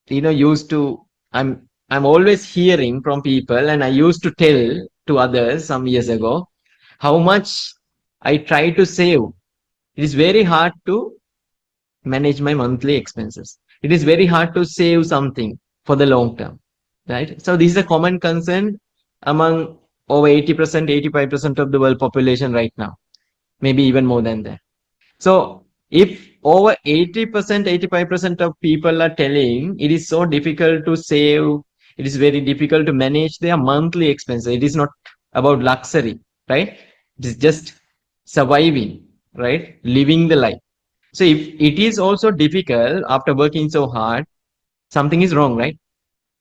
used to, I'm always hearing from people, and I used to tell to others some years ago how much I try to save. It is very hard to manage my monthly expenses. It is very hard to save something for the long term, right? So this is a common concern among over 80%, 85% of the world population right now, maybe even more than that. So if over 80%, 85% of people are telling it is so difficult to save, it is very difficult to manage their monthly expenses. It is not about luxury, right? It is just surviving, right? Living the life. So if it is also difficult after working so hard, something is wrong, right?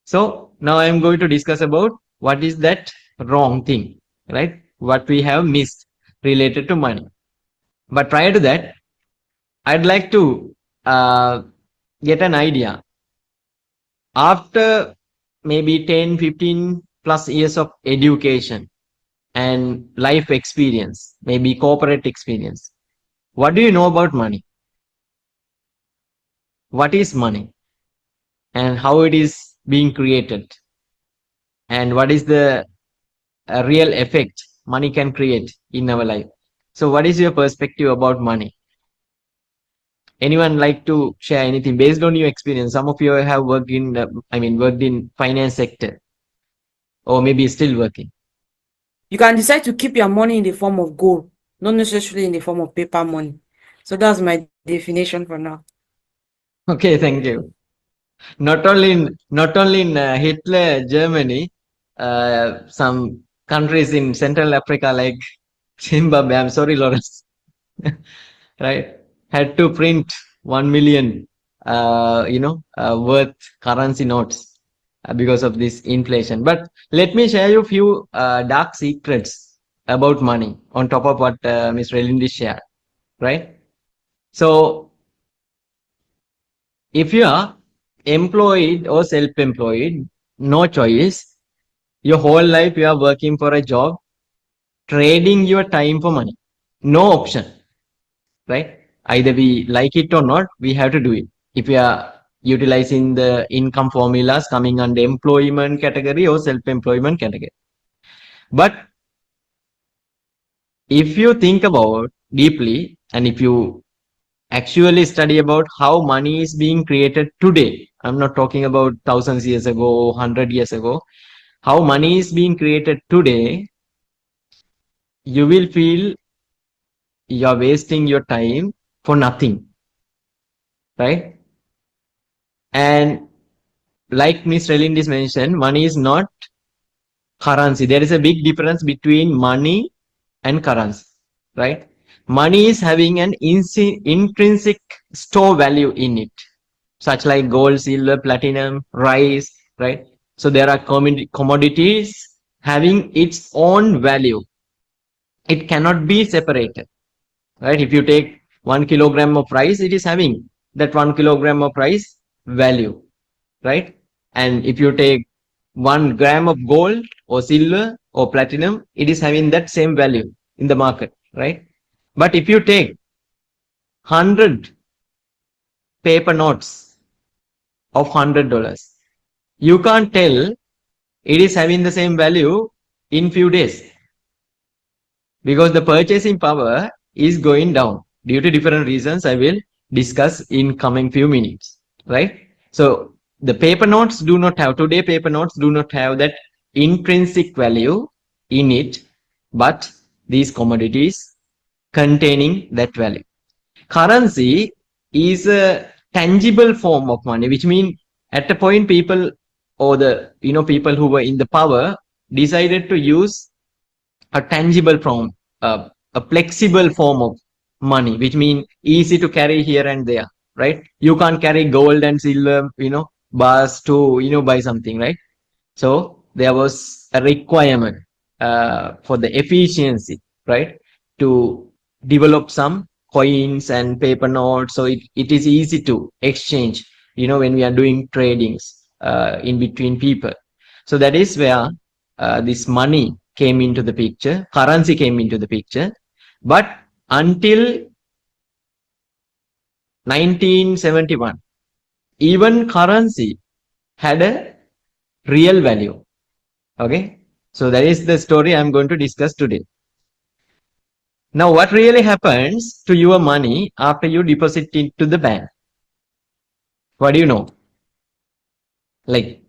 So now I am going to discuss about what is that wrong thing, right? What we have missed related to money. But prior to that, I'd like to get an idea. After maybe 10, 15 plus years of education and life experience, maybe corporate experience, what do you know about money? What is money and how it is being created? And what is the real effect money can create in our life? So, what is your perspective about money? Anyone like to share anything based on your experience? Some of you have worked in, worked in finance sector, or maybe still working. You can decide to keep your money in the form of gold, not necessarily in the form of paper money. So that's my definition for now. Okay, thank you. Not only in Hitler Germany, some countries in Central Africa like Zimbabwe. I'm sorry, Lawrence. Right, had to print 1 million, worth currency notes because of this inflation. But let me share you a few dark secrets about money on top of what Mr. Elindi shared, right? So if you are employed or self-employed, no choice. Your whole life you are working for a job, trading your time for money. No option, right? Either we like it or not, we have to do it. If we are utilizing the income formulas coming under employment category or self-employment category. But if you think about deeply, and if you actually study about how money is being created today, I'm not talking about thousands years ago, 100 years ago, how money is being created today, you will feel you're wasting your time for nothing, right? And like Miss Relindis mentioned, money is not currency. There is a big difference between money and currency, right? Money is having an intrinsic store value in it, such like gold, silver, platinum, rice, right? So there are commodities having its own value. It cannot be separated, right? If you take 1 kilogram of rice, it is having that 1 kilogram of rice value, right? And if you take 1 gram of gold or silver or platinum, it is having that same value in the market, right? But if you take 100 paper notes of $100, you can't tell it is having the same value in few days, because the purchasing power is going down due to different reasons I will discuss in coming few minutes, right? So the paper notes do not have, today paper notes do not have that intrinsic value in it, but these commodities containing that value. Currency is a tangible form of money, which means at a point people, or the people who were in the power, decided to use a tangible form, a flexible form of money, which means easy to carry here and there, right? You can't carry gold and silver, bars to, buy something, right? So there was a requirement for the efficiency, right? To develop some coins and paper notes. So it is easy to exchange, when we are doing tradings in between people. So that is where this money came into the picture, currency came into the picture. But until 1971, even currency had a real value. Okay, so that is the story I'm going to discuss today. Now, what really happens to your money after you deposit it to the bank? What do you know? Like,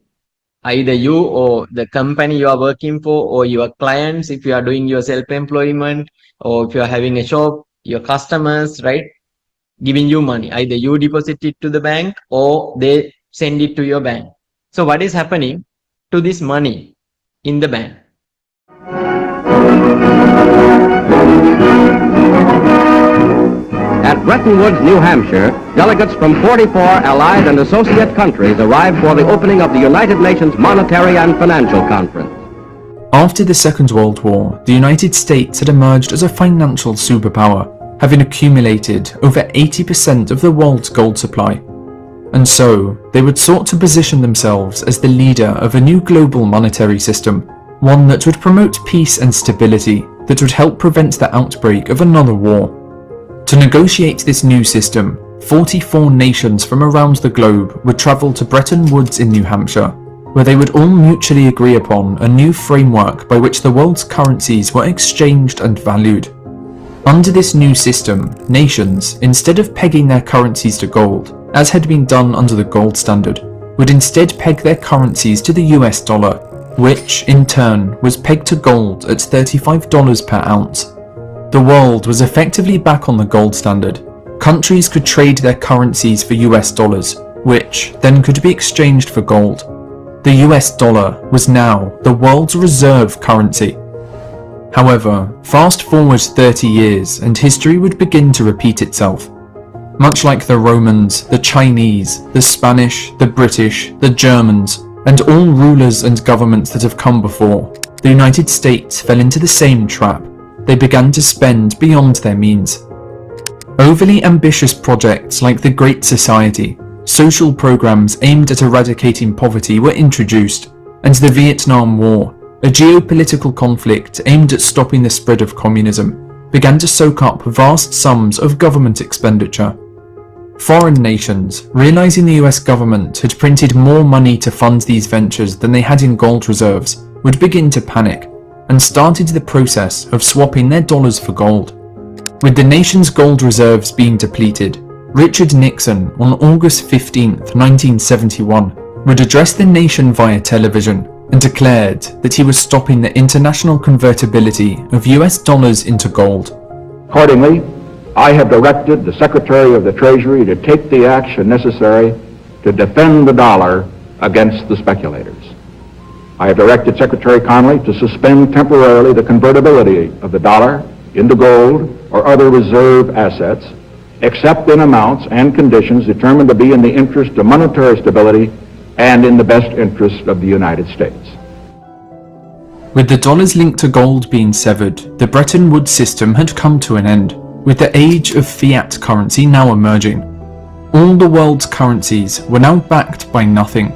either you or the company you are working for, or your clients, if you are doing your self-employment, or if you are having a shop, your customers, right, giving you money. Either you deposit it to the bank or they send it to your bank. So what is happening to this money in the bank? At Bretton Woods, New Hampshire, delegates from 44 allied and associate countries arrived for the opening of the United Nations Monetary and Financial Conference. After the Second World War, the United States had emerged as a financial superpower, having accumulated over 80% of the world's gold supply. And so, they would sought to position themselves as the leader of a new global monetary system, one that would promote peace and stability, that would help prevent the outbreak of another war. To negotiate this new system, 44 nations from around the globe would travel to Bretton Woods in New Hampshire, where they would all mutually agree upon a new framework by which the world's currencies were exchanged and valued. Under this new system, nations, instead of pegging their currencies to gold, as had been done under the gold standard, would instead peg their currencies to the US dollar, which, in turn, was pegged to gold at $35 per ounce. The world was effectively back on the gold standard. Countries could trade their currencies for US dollars, which then could be exchanged for gold. The US dollar was now the world's reserve currency. However, fast forward 30 years and history would begin to repeat itself. Much like the Romans, the Chinese, the Spanish, the British, the Germans, and all rulers and governments that have come before, the United States fell into the same trap. They began to spend beyond their means. Overly ambitious projects like the Great Society, social programs aimed at eradicating poverty were introduced, and the Vietnam War, a geopolitical conflict aimed at stopping the spread of communism, began to soak up vast sums of government expenditure. Foreign nations, realizing the US government had printed more money to fund these ventures than they had in gold reserves, would begin to panic, and started the process of swapping their dollars for gold. With the nation's gold reserves being depleted, Richard Nixon on August 15, 1971, would address the nation via television and declared that he was stopping the international convertibility of US dollars into gold. Accordingly, I have directed the Secretary of the Treasury to take the action necessary to defend the dollar against the speculators. I have directed Secretary Connally to suspend temporarily the convertibility of the dollar into gold or other reserve assets, except in amounts and conditions determined to be in the interest of monetary stability and in the best interest of the United States. With the dollars linked to gold being severed, the Bretton Woods system had come to an end, with the age of fiat currency now emerging. All the world's currencies were now backed by nothing.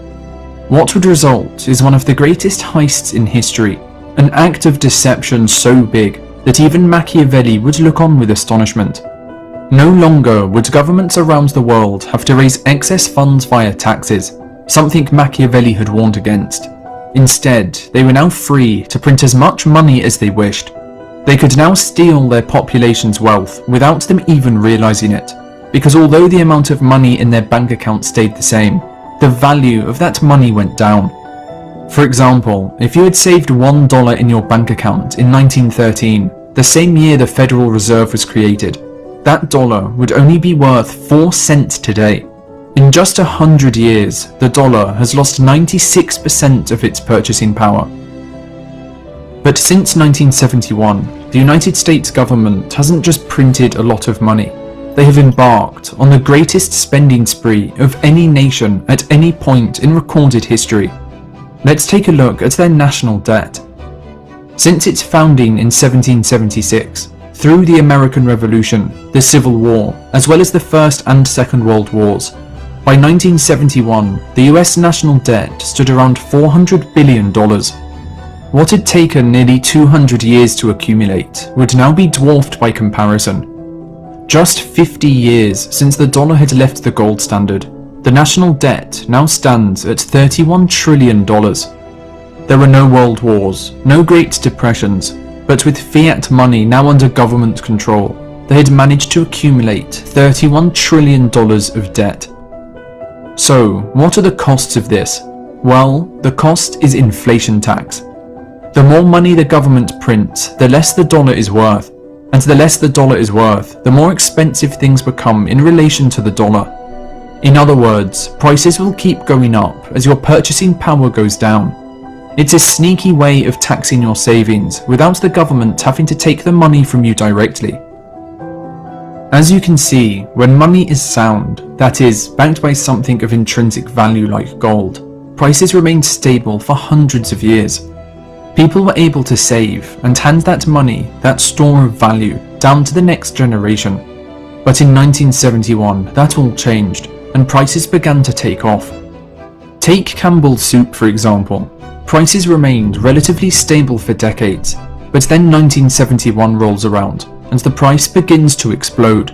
What would result is one of the greatest heists in history, an act of deception so big that even Machiavelli would look on with astonishment. No longer would governments around the world have to raise excess funds via taxes, something Machiavelli had warned against. Instead, they were now free to print as much money as they wished. They could now steal their population's wealth without them even realizing it, because although the amount of money in their bank account stayed the same, the value of that money went down. For example, if you had saved $1 in your bank account in 1913, the same year the Federal Reserve was created, that dollar would only be worth 4 cents today. In just 100 years, the dollar has lost 96% of its purchasing power. But since 1971, the United States government hasn't just printed a lot of money. They have embarked on the greatest spending spree of any nation at any point in recorded history. Let's take a look at their national debt. Since its founding in 1776, through the American Revolution, the Civil War, as well as the First and Second World Wars, by 1971, the US national debt stood around $400 billion. What had taken nearly 200 years to accumulate would now be dwarfed by comparison. Just 50 years since the dollar had left the gold standard, The national debt now stands at $31 trillion. There were no world wars, no Great Depressions, but with fiat money now under government control, they had managed to accumulate $31 trillion of debt. So, what are the costs of this? Well, the cost is inflation tax. The more money the government prints, the less the dollar is worth, and the less the dollar is worth, the more expensive things become in relation to the dollar. In other words, prices will keep going up as your purchasing power goes down. It's a sneaky way of taxing your savings without the government having to take the money from you directly. As you can see, when money is sound, that is, backed by something of intrinsic value like gold, prices remained stable for hundreds of years. People were able to save and hand that money, that store of value, down to the next generation. But in 1971, that all changed, and prices began to take off. Take Campbell's soup for example. Prices remained relatively stable for decades, but then 1971 rolls around, and the price begins to explode.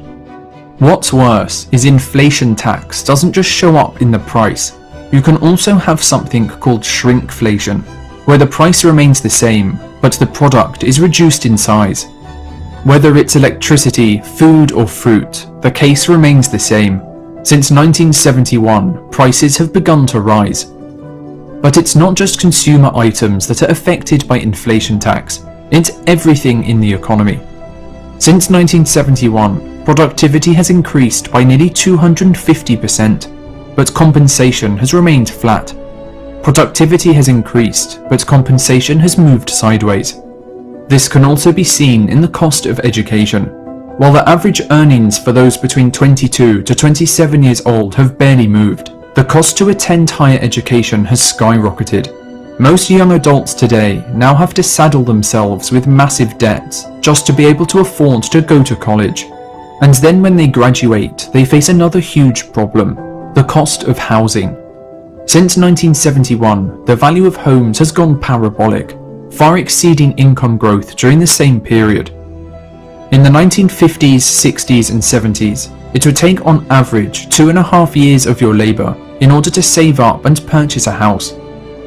What's worse is inflation tax doesn't just show up in the price. You can also have something called shrinkflation, where the price remains the same, but the product is reduced in size. Whether it's electricity, food or fruit, the case remains the same. Since 1971, prices have begun to rise. But it's not just consumer items that are affected by inflation tax, it's everything in the economy. Since 1971, productivity has increased by nearly 250%, but compensation has remained flat. Productivity has increased, but compensation has moved sideways. This can also be seen in the cost of education. While the average earnings for those between 22 to 27 years old have barely moved, the cost to attend higher education has skyrocketed. Most young adults today now have to saddle themselves with massive debts just to be able to afford to go to college. And then when they graduate, they face another huge problem, the cost of housing. Since 1971, the value of homes has gone parabolic, far exceeding income growth during the same period. In the 1950s, 60s and 70s, it would take on average 2.5 years of your labour in order to save up and purchase a house.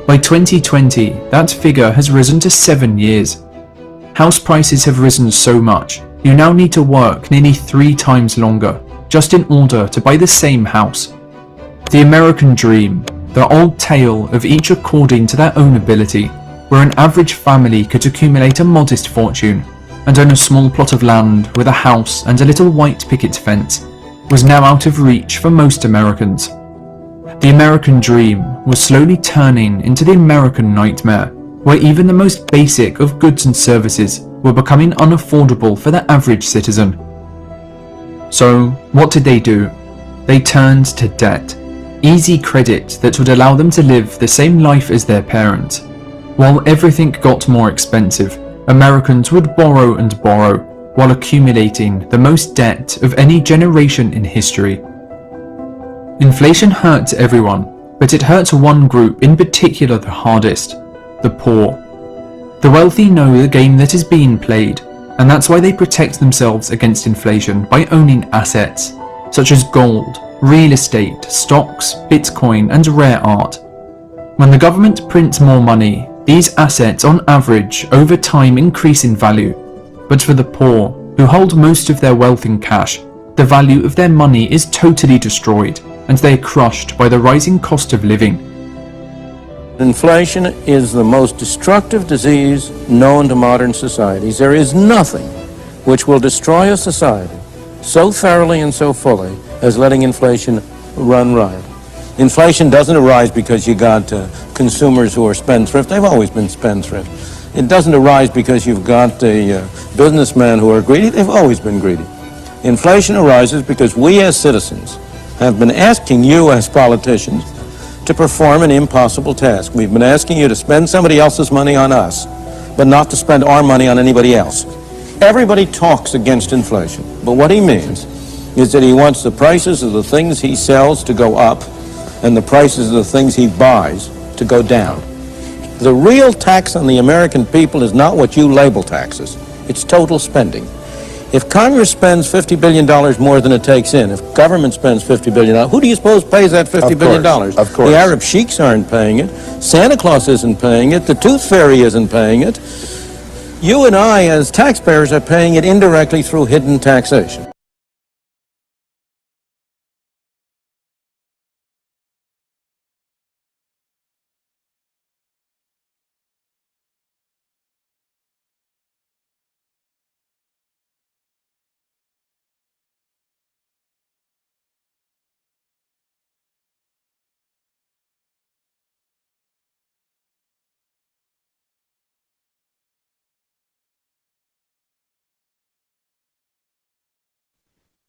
By 2020, that figure has risen to 7 years. House prices have risen so much, you now need to work nearly 3 times longer just in order to buy the same house. The American dream, the old tale of each according to their own ability, where an average family could accumulate a modest fortune and own a small plot of land with a house and a little white picket fence, was now out of reach for most Americans. The American dream was slowly turning into the American nightmare, where even the most basic of goods and services were becoming unaffordable for the average citizen. So, what did they do? They turned to debt. Easy credit that would allow them to live the same life as their parents. While everything got more expensive, Americans would borrow and borrow, while accumulating the most debt of any generation in history. Inflation hurts everyone, but it hurts one group in particular the hardest, the poor. The wealthy know the game that is being played, and that's why they protect themselves against inflation by owning assets, such as gold, real estate, stocks, Bitcoin, and rare art. When the government prints more money, these assets on average over time increase in value, but for the poor, who hold most of their wealth in cash, the value of their money is totally destroyed, and they are crushed by the rising cost of living. Inflation is the most destructive disease known to modern societies. There is nothing which will destroy a society so thoroughly and so fully as letting inflation run riot. Inflation doesn't arise because you got consumers who are spendthrift. They've always been spendthrift. It doesn't arise because you've got businessmen who are greedy. They've always been greedy. Inflation arises because we as citizens have been asking you as politicians to perform an impossible task. We've been asking you to spend somebody else's money on us, but not to spend our money on anybody else. Everybody talks against inflation, but what he means is that he wants the prices of the things he sells to go up and the prices of the things he buys to go down. The real tax on the American people is not what you label taxes. It's total spending. If Congress spends $50 billion more than it takes in, if government spends $50 billion, who do you suppose pays that $50 billion? Of course. The Arab sheiks aren't paying it. Santa Claus isn't paying it. The Tooth Fairy isn't paying it. You and I, as taxpayers, are paying it indirectly through hidden taxation.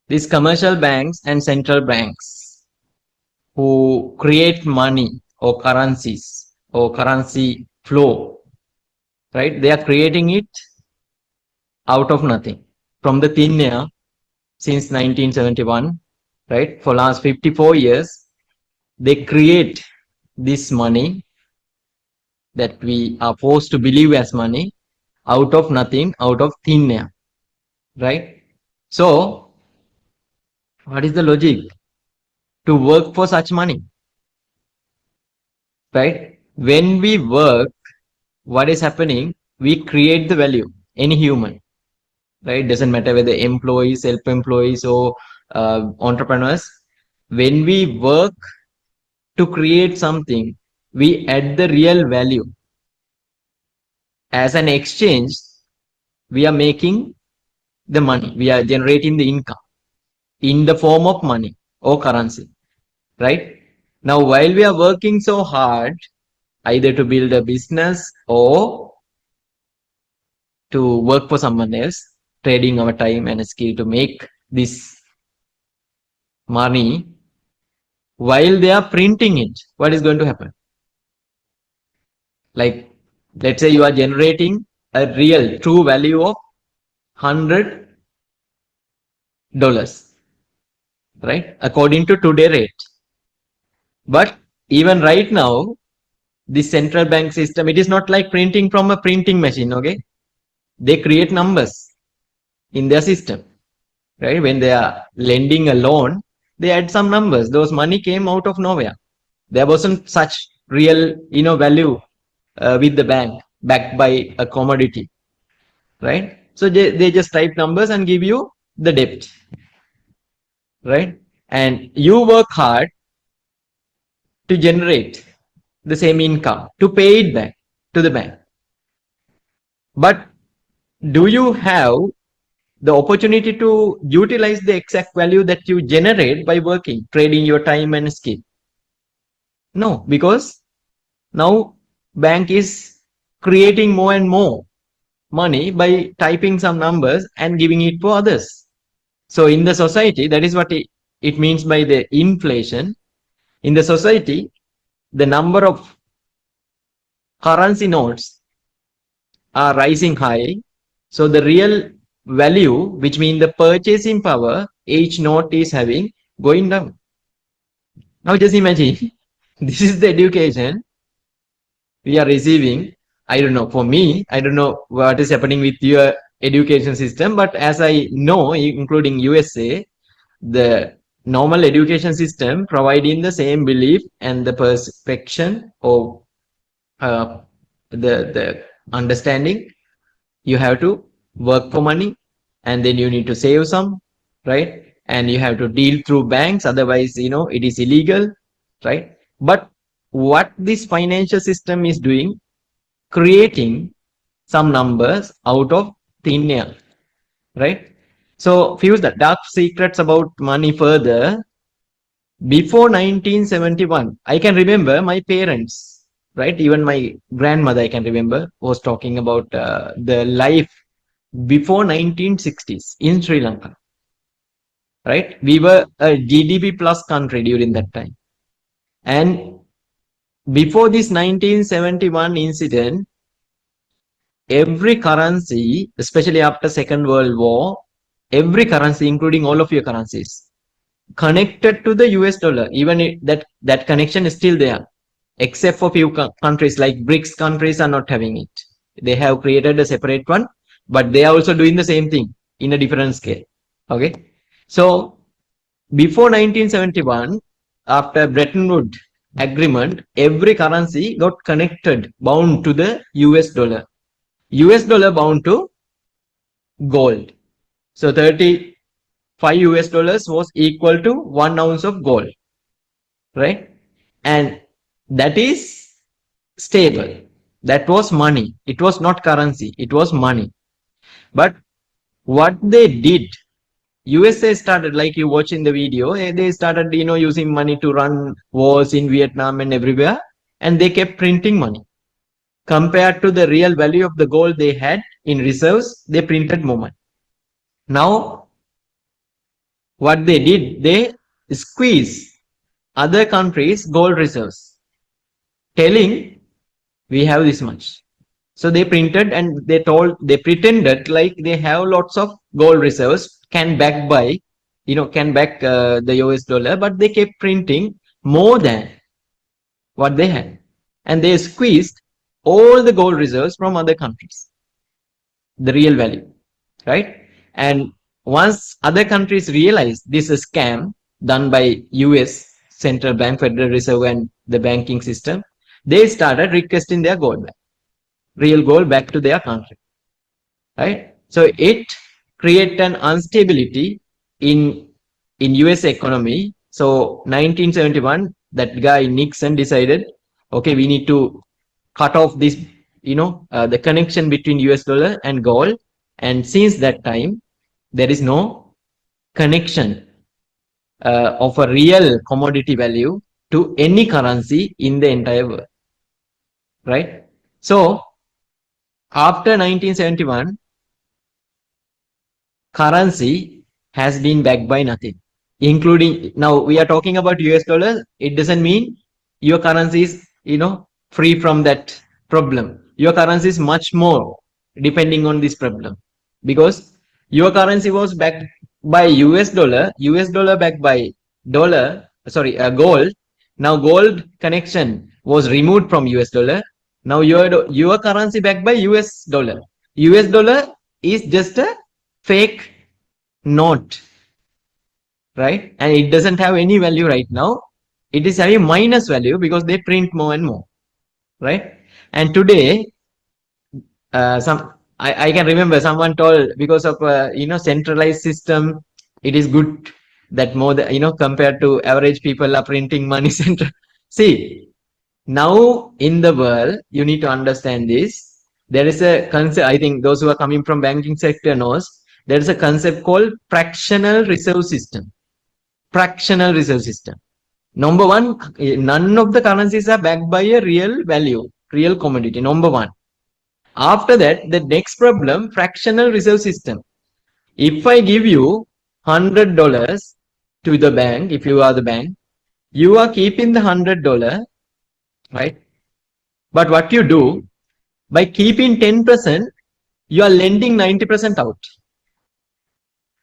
These commercial banks and central banks who create money or currencies or currency flow, right? They are creating it out of nothing from the thin air since 1971, right? For last 54 years, they create this money that we are forced to believe as money out of nothing, out of thin air, right? So, what is the logic to work for such money, right? When we work, what is happening? We create the value, any human, right? Doesn't matter whether employees, self-employees or entrepreneurs. When we work to create something, we add the real value. As an exchange, we are making the money. We are generating the income in the form of money or currency, right? Now, while we are working so hard, either to build a business or to work for someone else, trading our time and skill to make this money, while they are printing it, what is going to happen? Like, let's say you are generating a real true value of $100, right? According to today rate. But even right now, the central bank system, it is not like printing from a printing machine, okay? They create numbers in their system, right? When they are lending a loan, they add some numbers. Those money came out of nowhere. There wasn't such real, value with the bank backed by a commodity, right? So they just type numbers and give you the debt, right? And you work hard to generate the same income, to pay it back to the bank. But do you have the opportunity to utilize the exact value that you generate by working, trading your time and skill? No, because now bank is creating more and more money by typing some numbers and giving it to others. So in the society, that is what it means by the inflation. In the society, the number of currency notes are rising high. So the real value, which means the purchasing power each note is having, going down. Now just imagine, this is the education we are receiving. I don't know, for me, I don't know what is happening with your education system, but as I know, including USA, the normal education system providing the same belief and the perception or the understanding. You have to work for money and then you need to save some, right? And you have to deal through banks, otherwise it is illegal, right? But what this financial system is doing, creating some numbers out of thin air, right? So few the dark secrets about money further. Before 1971, I can remember my parents, right? Even my grandmother, I can remember, was talking about the life before 1960s in Sri Lanka, right? We were a GDP plus country during that time. And before this 1971 incident, every currency, especially after Second World War, every currency, including all of your currencies, connected to the US dollar. Even that connection is still there, except for few countries like BRICS countries are not having it. They have created a separate one, but they are also doing the same thing. in a different scale. Okay. So before 1971, after Bretton Woods agreement, every currency got connected, bound to the US dollar. US dollar bound to gold. So 35 US dollars was equal to 1 ounce of gold, right? And that is stable. That was money. It was not currency. It was money. But what they did, USA started, like you watch in the video, they started, using money to run wars in Vietnam and everywhere, and they kept printing money. Compared to the real value of the gold they had in reserves, they printed more money. Now, what they did, they squeeze other countries' gold reserves, telling we have this much. So they printed and they pretended like they have lots of gold reserves, can back the US dollar, but they kept printing more than what they had. And they squeezed all the gold reserves from other countries, the real value, right? And once other countries realized this is a scam done by US Central Bank, Federal Reserve, and the banking system, they started requesting their gold back, real gold back to their country, right? So it created an instability in US economy. So 1971, that guy Nixon decided, okay, we need to cut off this, the connection between US dollar and gold. And since that time, there is no connection of a real commodity value to any currency in the entire world, right? So after 1971, currency has been backed by nothing, including, now we are talking about US dollar. It doesn't mean your currency is, free from that problem. Your currency is much more depending on this problem, because your currency was backed by US dollar backed by gold. Now gold connection was removed from US dollar. Now your currency backed by US dollar. US dollar is just a fake note, right? And it doesn't have any value right now. It is having minus value because they print more and more, right? And today, I can remember someone told, because of centralized system, it is good that more than, compared to average people are printing money center. See, now in the world, you need to understand this. There is a concept, I think those who are coming from banking sector knows, there is a concept called fractional reserve system. Fractional reserve system. Number one, none of the currencies are backed by a real value, real commodity, number one. After that, the next problem, fractional reserve system. If I give you $100 to the bank, if you are the bank, you are keeping the $100, right? But what you do, by keeping 10%, you are lending 90% out.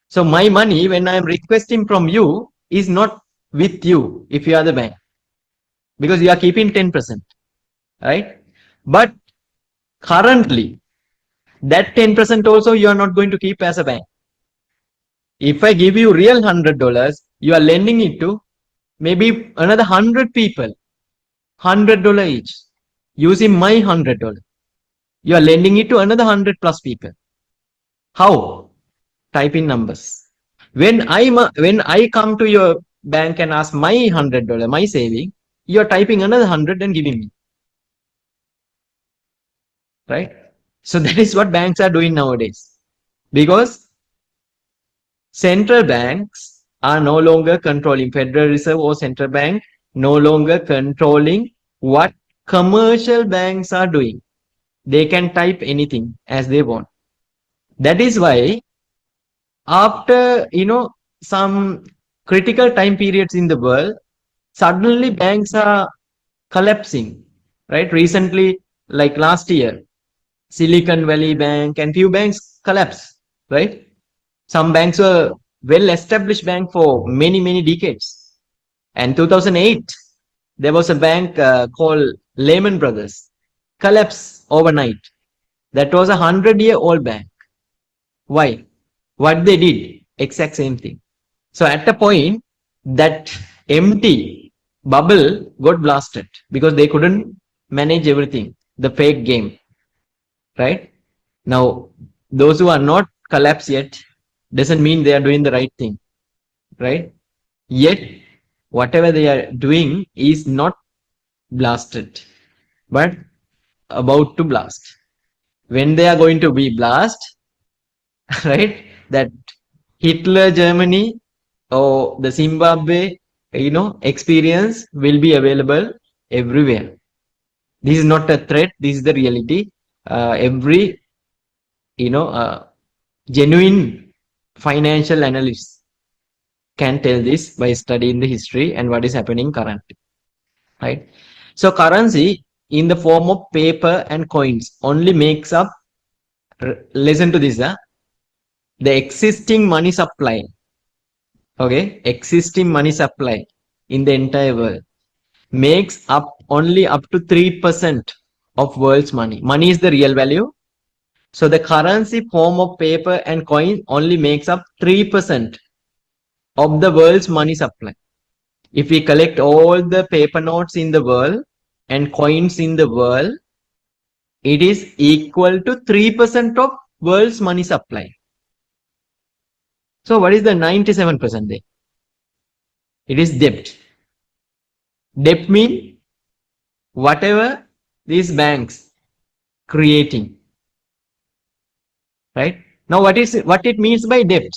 So my money, when I am requesting from you, is not with you if you are the bank, because you are keeping 10%, right? But currently, that 10% also you are not going to keep as a bank. If I give you real $100, you are lending it to maybe another 100 people, $100 each, using my $100. You are lending it to another 100 plus people. How? Type in numbers. When I come to your bank and ask my $100, my saving, you are typing another 100 and giving me, right? So that is what banks are doing nowadays, because central banks are no longer controlling, Federal Reserve or central bank no longer controlling what commercial banks are doing. They can type anything as they want. That is why after, some critical time periods in the world, suddenly banks are collapsing, right? Recently, like last year, Silicon Valley Bank and few banks collapsed, right? Some banks were well-established bank for many, many decades. And 2008, there was a bank called Lehman Brothers, collapsed overnight. That was a 100-year-old bank. Why? what they did, exact same thing. So at a point, that empty bubble got blasted because they couldn't manage everything, the fake game, right? Now, those who are not collapsed yet doesn't mean they are doing the right thing, right? Yet, whatever they are doing is not blasted, but about to blast. When they are going to be blast, right? That Hitler Germany or the Zimbabwe, experience will be available everywhere. This is not a threat. This is the reality. Every, genuine financial analyst can tell this by studying the history and what is happening currently, right? So currency in the form of paper and coins only makes up, listen to this, the existing money supply, okay, existing money supply in the entire world makes up only up to 3% of world's money. Money is the real value. So the currency form of paper and coin only makes up 3% of the world's money supply. If we collect all the paper notes in the world and coins in the world, it is equal to 3% of world's money supply. So what is the 97% there? It is debt. Debt means whatever these banks creating, right? Now what it means by debt?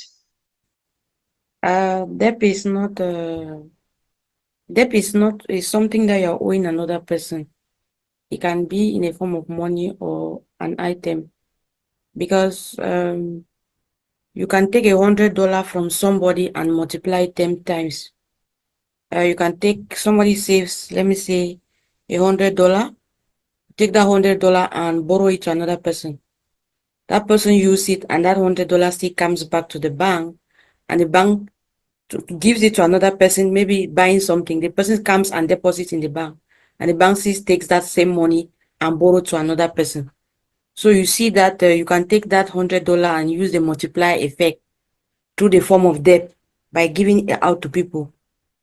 Debt is not is something that you're owing another person. It can be in a form of money or an item, because you can take $100 from somebody and multiply it 10 times. You can take, somebody saves, let me say, $100, take that $100 and borrow it to another person. That person use it, and that $100 still comes back to the bank, and the bank gives it to another person, maybe buying something. The person comes and deposits in the bank, and the bank still takes that same money and borrow to another person. So you see that you can take that $100 and use the multiplier effect through the form of debt by giving it out to people,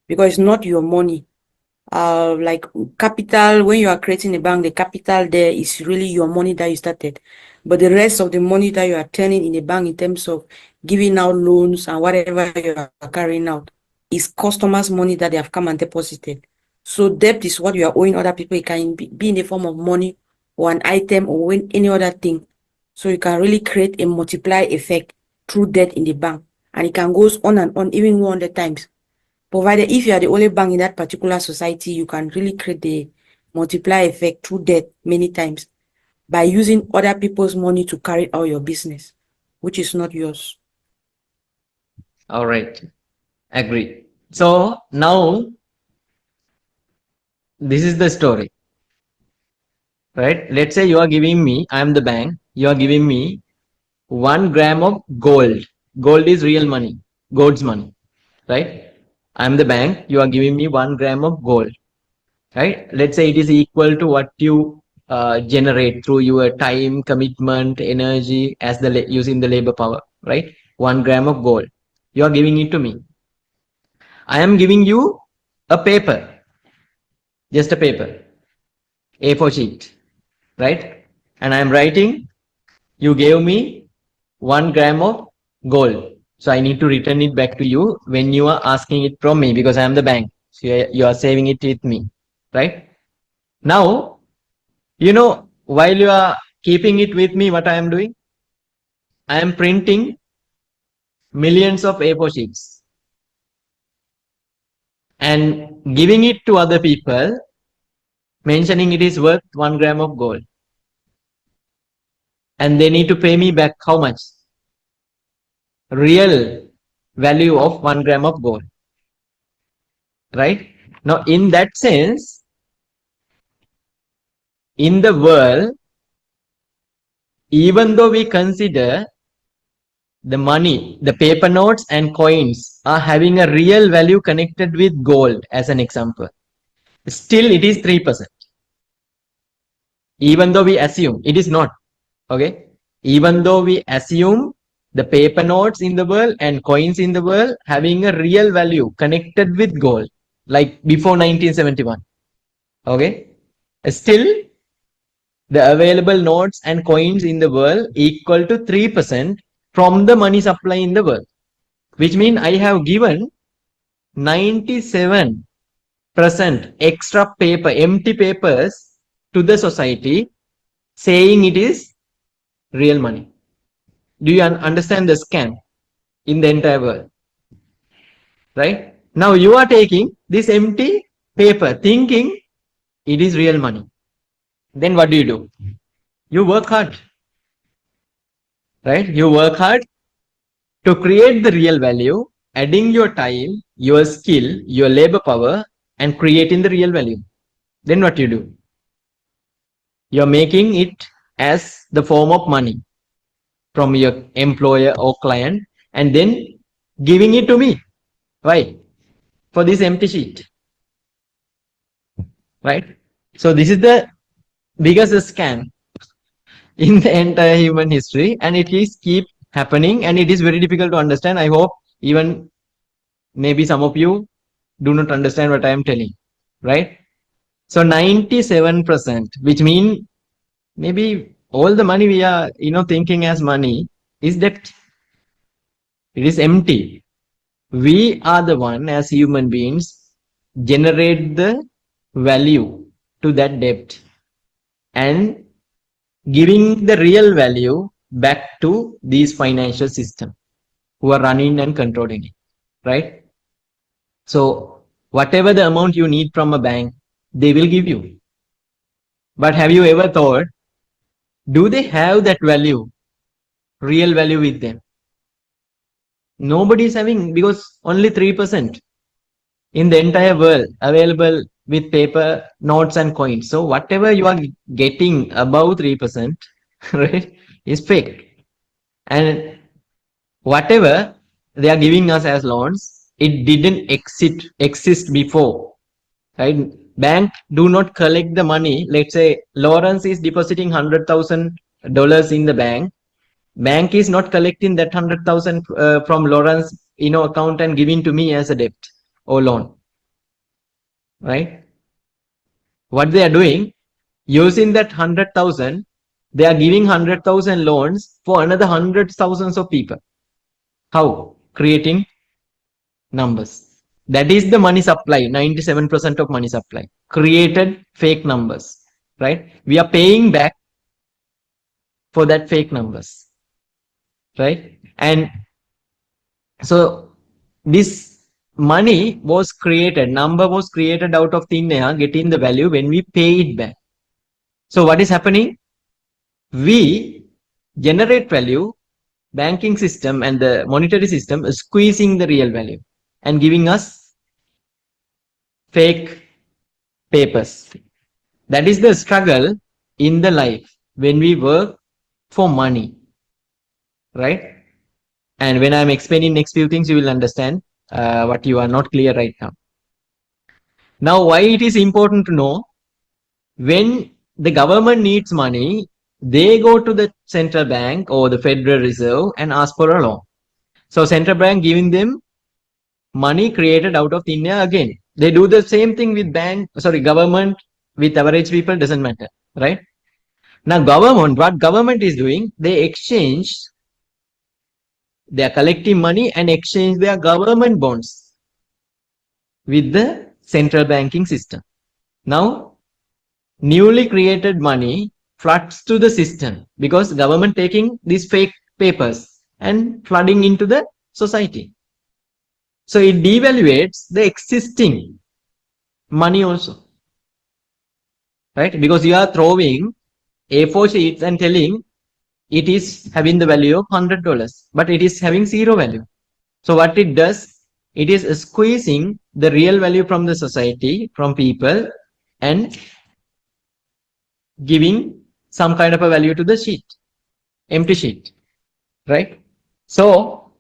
because it's not your money. Like capital, when you are creating a bank, the capital there is really your money that you started, but the rest of the money that you are turning in the bank in terms of giving out loans and whatever you are carrying out is customers' money that they have come and deposited. So debt is what you are owing other people. It can be in the form of money or an item or any other thing. So you can really create a multiplier effect through debt in the bank, and it can go on and on, even 100 times. Provided if you are the only bank in that particular society, you can really create the multiplier effect through debt many times by using other people's money to carry out your business, which is not yours. All right. Agree. So now this is the story, right? Let's say you are giving me, I am the bank, you are giving me 1 gram of gold. Gold is real money, God's money, right? I am the bank, you are giving me 1 gram of gold, right? Let's say it is equal to what you generate through your time, commitment, energy as using the labor power, right? 1 gram of gold. You are giving it to me. I am giving you a paper, just a paper, A4 sheet, right? And I am writing, you gave me 1 gram of gold. So I need to return it back to you when you are asking it from me, because I am the bank. So you are saving it with me, right? Now, while you are keeping it with me, what I am doing? I am printing millions of A4 sheets and giving it to other people, mentioning it is worth 1 gram of gold. And they need to pay me back how much? Real value of 1 gram of gold, right? Now, in that sense, in the world, even though we consider the money, the paper notes and coins are having a real value connected with gold as an example, still it is 3%. Even though we assume it is not, okay? Even though we assume the paper notes in the world and coins in the world having a real value connected with gold, like before 1971. Okay. Still, the available notes and coins in the world equal to 3% from the money supply in the world, which means I have given 97% extra paper, empty papers to the society, saying it is real money. Do you understand the scam in the entire world? Right? Now you are taking this empty paper thinking it is real money. Then what do? You work hard. Right? You work hard to create the real value, adding your time, your skill, your labor power, and creating the real value. Then what you do? You're making it as the form of money from your employer or client and then giving it to me. Why? For this empty sheet. Right? So this is the biggest scam in the entire human history, and it is keep happening, and it is very difficult to understand. I hope even maybe some of you do not understand what I am telling. Right? So 97%, which mean maybe all the money we are thinking as money is debt. It is empty. We are the one as human beings generate the value to that debt and giving the real value back to these financial system who are running and controlling it, right? So whatever the amount you need from a bank, they will give you. But have you ever thought, do they have that value, real value with them? Nobody is having, because only 3% in the entire world available with paper notes and coins. So whatever you are getting above 3%, right, is fake. And whatever they are giving us as loans, it didn't exist before, right? Bank do not collect the money. Let's say Lawrence is depositing $100,000 in the bank. Bank is not collecting that 100,000 from Lawrence account and giving to me as a debt or loan, right? What they are doing, using that 100,000, they are giving 100,000 loans for another hundreds thousands of people. How? Creating numbers. That is the money supply. 97% of money supply created fake numbers, right? We are paying back for that fake numbers, right? And so this money was created, number was created out of thin air, getting the value when we pay it back. So what is happening? We generate value, banking system and the monetary system is squeezing the real value and giving us fake papers. That is the struggle in the life when we work for money, right? And when I'm explaining next few things, you will understand what you are not clear right now. Now, why it is important to know, when the government needs money, they go to the central bank or the Federal Reserve and ask for a loan. So central bank giving them money created out of thin air again. They do the same thing with government with average people, doesn't matter, right? Now what government is doing, they are collecting money and exchange their government bonds with the central banking system. Now, newly created money floods to the system because government taking these fake papers and flooding into the society. So it devaluates the existing money also, right? Because you are throwing A4 sheets and telling it is having the value of $100, but it is having zero value. So what it does, it is squeezing the real value from the society, from people, and giving some kind of a value to the sheet, empty sheet, right? So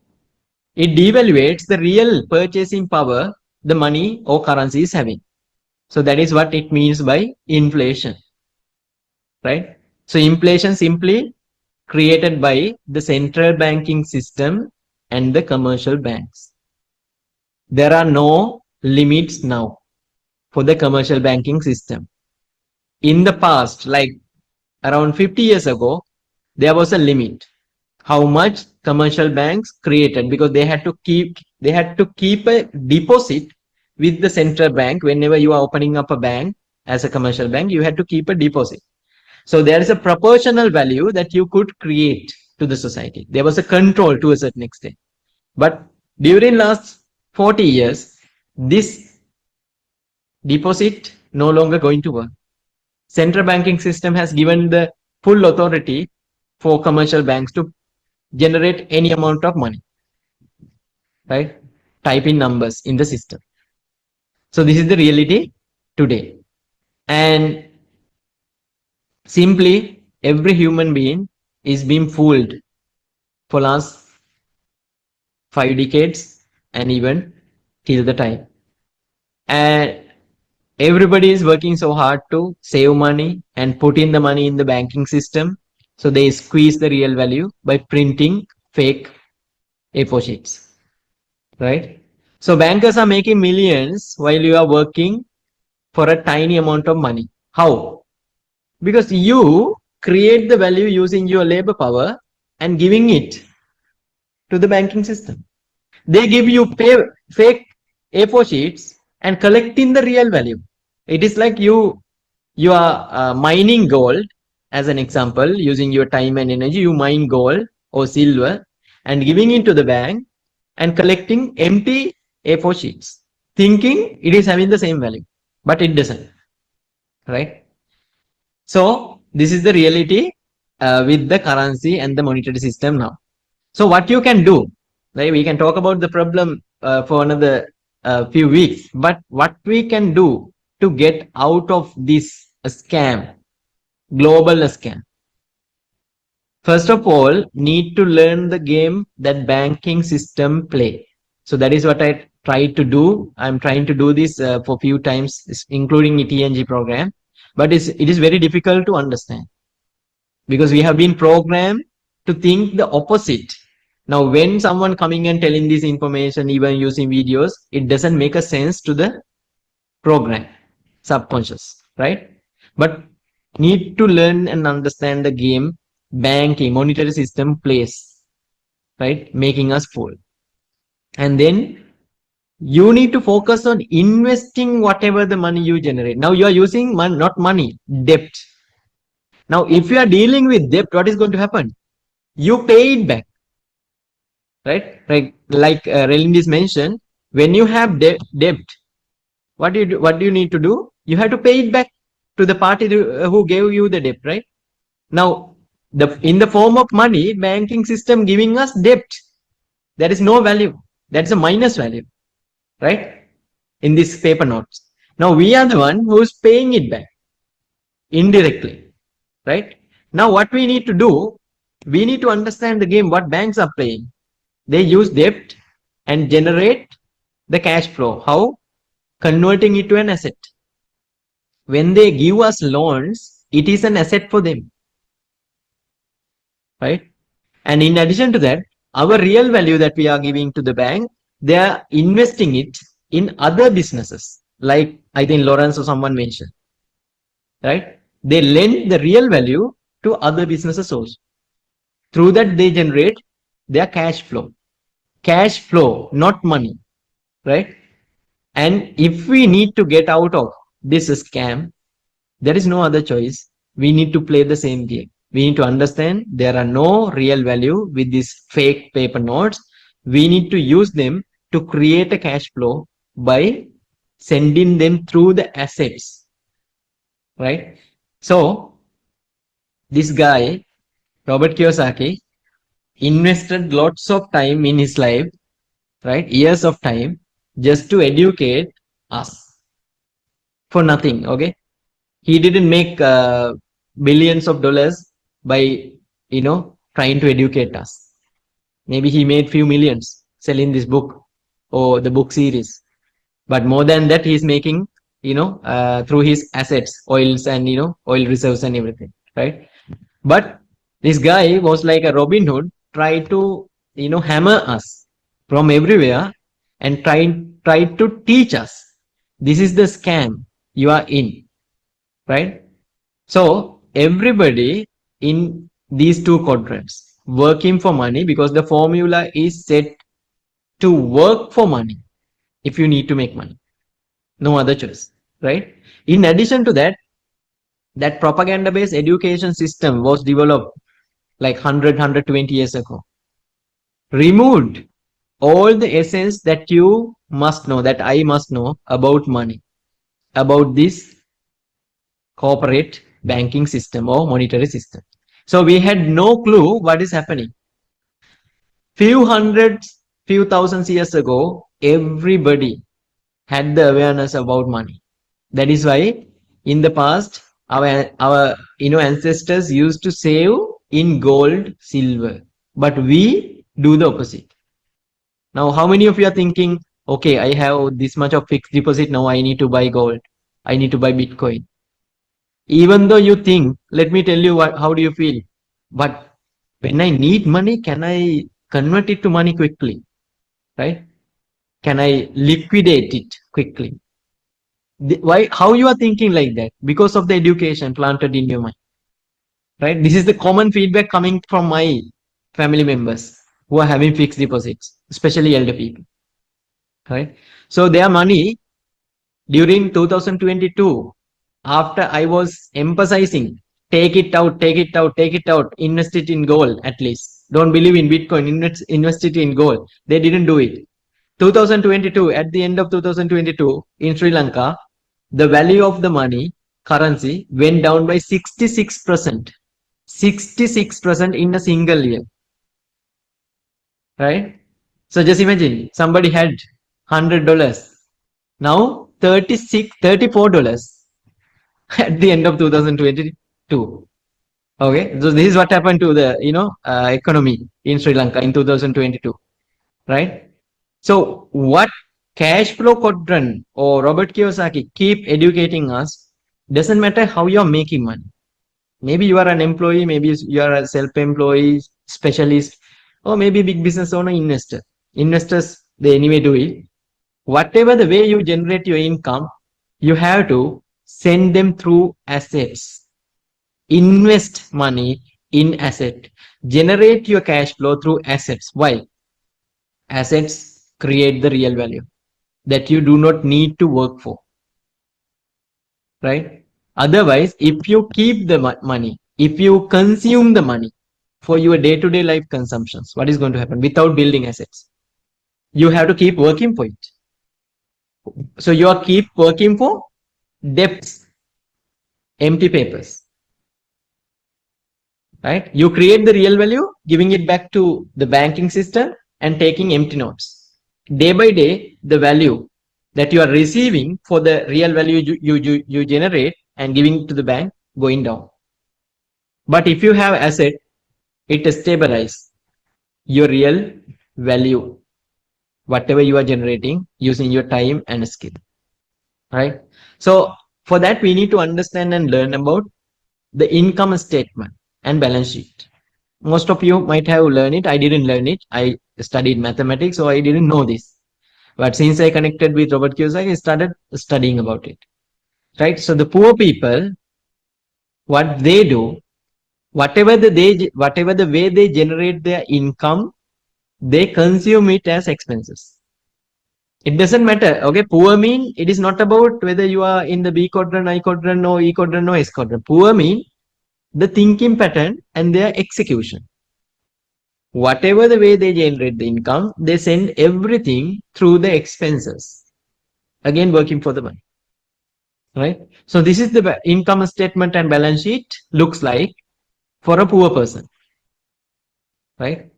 it devaluates the real purchasing power the money or currency is having. So that is what it means by inflation, right? So inflation simply created by the central banking system and the commercial banks. There are no limits now for the commercial banking system. In the past, like around 50 years ago, there was a limit how much commercial banks created, because they had to keep a deposit with the central bank. Whenever you are opening up a bank as a commercial bank, you had to keep a deposit. So there is a proportional value that you could create to the society. There was a control to a certain extent. But during last 40 years, this deposit no longer going to work. Central banking system has given the full authority for commercial banks to generate any amount of money, right? Type in numbers in the system. So this is the reality today. And simply every human being is being fooled for last 5 decades and even till the time. And everybody is working so hard to save money and put in the money in the banking system. So they squeeze the real value by printing fake A4 sheets, right? So bankers are making millions while you are working for a tiny amount of money. How? Because you create the value using your labor power and giving it to the banking system. They give you fake A4 sheets and collecting the real value. It is like you are mining gold, as an example, using your time and energy. You mine gold or silver and giving it to the bank and collecting empty A4 sheets, thinking it is having the same value, but it doesn't, right? So this is the reality with the currency and the monetary system now. So what you can do, right? We can talk about the problem for another few weeks, but what we can do to get out of this scam, global scam. First of all, need to learn the game that banking system play. So that is what I try to do. I'm trying to do this for few times, including the TNG program, but it is very difficult to understand because we have been programmed to think the opposite. Now, when someone coming and telling this information, even using videos, it doesn't make a sense to the program, subconscious, right? But need to learn and understand the game banking, monetary system plays, right? Making us fool. And then you need to focus on investing whatever the money you generate. Now you are using money, not money, debt. Now, if you are dealing with debt, what is going to happen? You pay it back, right? Like Relindis mentioned, when you have debt, what do you need to do? You have to pay it back to the party who gave you the debt, right? Now, in the form of money, banking system giving us debt. There is no value. That's a minus value, right? In these paper notes. Now we are the one who's paying it back indirectly, right? Now what we need to do, we need to understand the game what banks are playing. They use debt and generate the cash flow. How? Converting it to an asset. When they give us loans, it is an asset for them, right? And in addition to that, our real value that we are giving to the bank, they are investing it in other businesses. Like I think Lawrence or someone mentioned, right? They lend the real value to other businesses also. Through that, they generate their cash flow. Cash flow, not money, right? And if we need to get out of this scam, there is no other choice. We need to play the same game. We need to understand there are no real value with these fake paper notes. We need to use them to create a cash flow by sending them through the assets, right? So this guy, Robert Kiyosaki, invested lots of time in his life, right? Years of time just to educate us for nothing, okay? He didn't make billions of dollars by, trying to educate us. Maybe he made few millions selling this book or the book series. But more than that, he's making, through his assets, oils and, oil reserves and everything, right? But This guy was like a Robin Hood, tried to, hammer us from everywhere and tried to teach us. This is the scam you are in, right? So everybody in these two quadrants working for money, because the formula is set to work for money if you need to make money. No other choice, right? In addition to that, that propaganda based education system was developed like 120 years ago, removed all the essence that you must know, that I must know about money, about this corporate banking system or monetary system. So we had no clue what is happening. Few hundreds, few thousands years ago, everybody had the awareness about money. That is why in the past, our ancestors used to save in gold, silver, but we do the opposite. Now, how many of you are thinking, okay, I have this much of fixed deposit, now I need to buy gold, I need to buy Bitcoin? Even though you think, let me tell you how do you feel? But when I need money, can I convert it to money quickly? Right? Can I liquidate it quickly? Why? How you are thinking like that? Because of the education planted in your mind. Right? This is the common feedback coming from my family members who are having fixed deposits, especially elder people. Right? So their money during 2022, after I was emphasizing, take it out, take it out, take it out, invest it in gold at least. Don't believe in Bitcoin, invest it in gold. They didn't do it. 2022, at the end of 2022, in Sri Lanka, the value of the money, currency, went down by 66%. 66% in a single year. Right? So just imagine somebody had $100. Now $34 at the end of 2022. Okay, so this is what happened to the economy in Sri Lanka in 2022, right? So what cash flow quadrant or Robert Kiyosaki keep educating us, doesn't matter how you're making money. Maybe you are an employee, maybe you are a self-employed specialist, or maybe big business owner, investor. Investors, they anyway do it. Whatever the way you generate your income, you have to send them through assets. Invest money in asset. Generate your cash flow through assets. Why? Assets create the real value that you do not need to work for. Right? Otherwise, if you keep the money, if you consume the money for your day-to-day life consumptions, what is going to happen without building assets? You have to keep working for it. So you are keep working for debts, empty papers. Right? You create the real value, giving it back to the banking system and taking empty notes. Day by day, the value that you are receiving for the real value you generate and giving to the bank going down. But if you have asset, it stabilizes your real value, whatever you are generating using your time and skill. Right? So for that, we need to understand and learn about the income statement and balance sheet. Most of you might have learned it. I didn't learn it. I studied mathematics, so I didn't know this. But since I connected with Robert Kiyosaki, I started studying about it. Right? So the poor people, what they do, whatever the way they generate their income, they consume it as expenses. It doesn't matter. Okay, poor mean it is not about whether you are in the B quadrant, I quadrant, or E quadrant, or S quadrant. Poor mean the thinking pattern and their execution. Whatever the way they generate the income, they send everything through the expenses. Again, working for the money. Right? So this is the income statement and balance sheet looks like for a poor person. Right?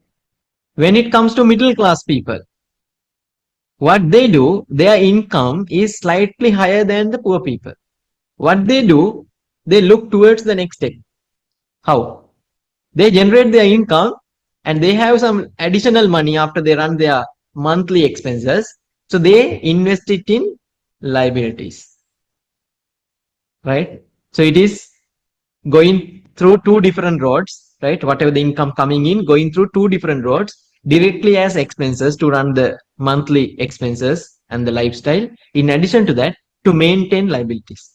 When it comes to middle class people, what they do, their income is slightly higher than the poor people. What they do, they look towards the next step. How? They generate their income and they have some additional money after they run their monthly expenses. So they invest it in liabilities. Right? So it is going through two different roads. right? Whatever the income coming in, going through two different roads, directly as expenses to run the monthly expenses and the lifestyle. In addition to that, to maintain liabilities.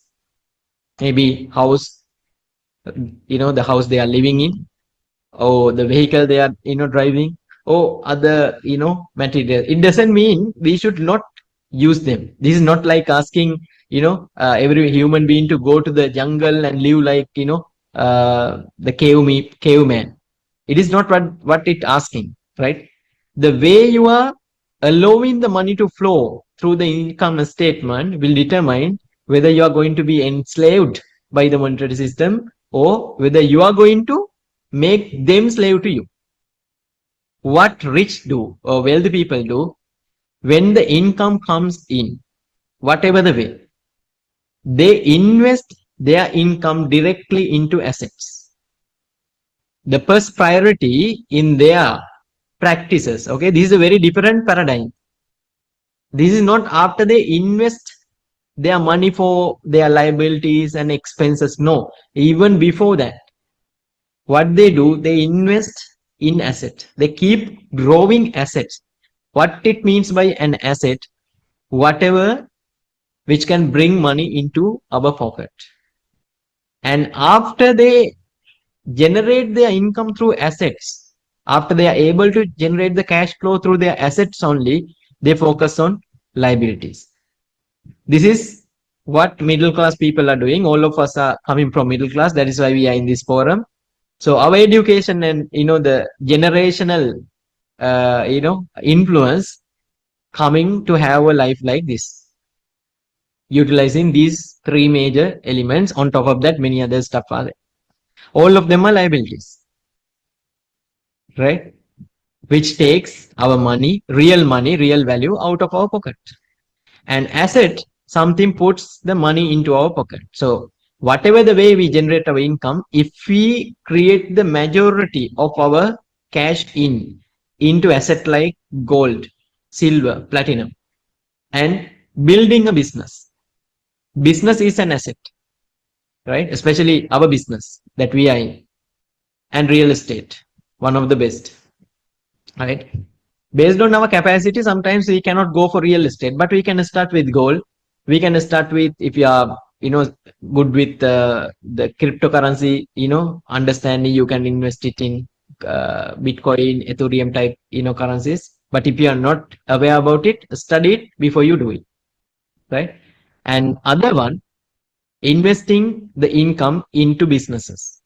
Maybe house, the house they are living in, or the vehicle they are, driving, or other, material. It doesn't mean we should not use them. This is not like asking, every human being to go to the jungle and live like, the caveman. It is not what it asking, right? The way you are allowing the money to flow through the income statement will determine whether you are going to be enslaved by the monetary system or whether you are going to make them slave to you. What rich do or wealthy people do, when the income comes in, whatever the way, they invest their income directly into assets. The first priority in their practices, okay, this is a very different paradigm. This is not after they invest their money for their liabilities and expenses. No, even before that, what they do, they invest in asset. They keep growing assets. What it means by an asset, whatever which can bring money into our pocket. And after they generate their income through assets, after they are able to generate the cash flow through their assets only, they focus on liabilities. This is what middle class people are doing. All of us are coming from middle class. That is why we are in this forum. So our education and, the generational, influence coming to have a life like this, utilizing these three major elements. On top of that, many other stuff are there. All of them are liabilities, right? Which takes our money, real value out of our pocket. And asset, something puts the money into our pocket. So whatever the way we generate our income, if we create the majority of our cash into asset like gold, silver, platinum, and building a business is an asset, right? Especially our business that we are in, and real estate, one of the best, right? Based on our capacity, sometimes we cannot go for real estate, but we can start with gold. We can start with, if you are, good with the cryptocurrency, understanding, you can invest it in Bitcoin, Ethereum type, currencies. But if you are not aware about it, study it before you do it, right? And other one, investing the income into businesses.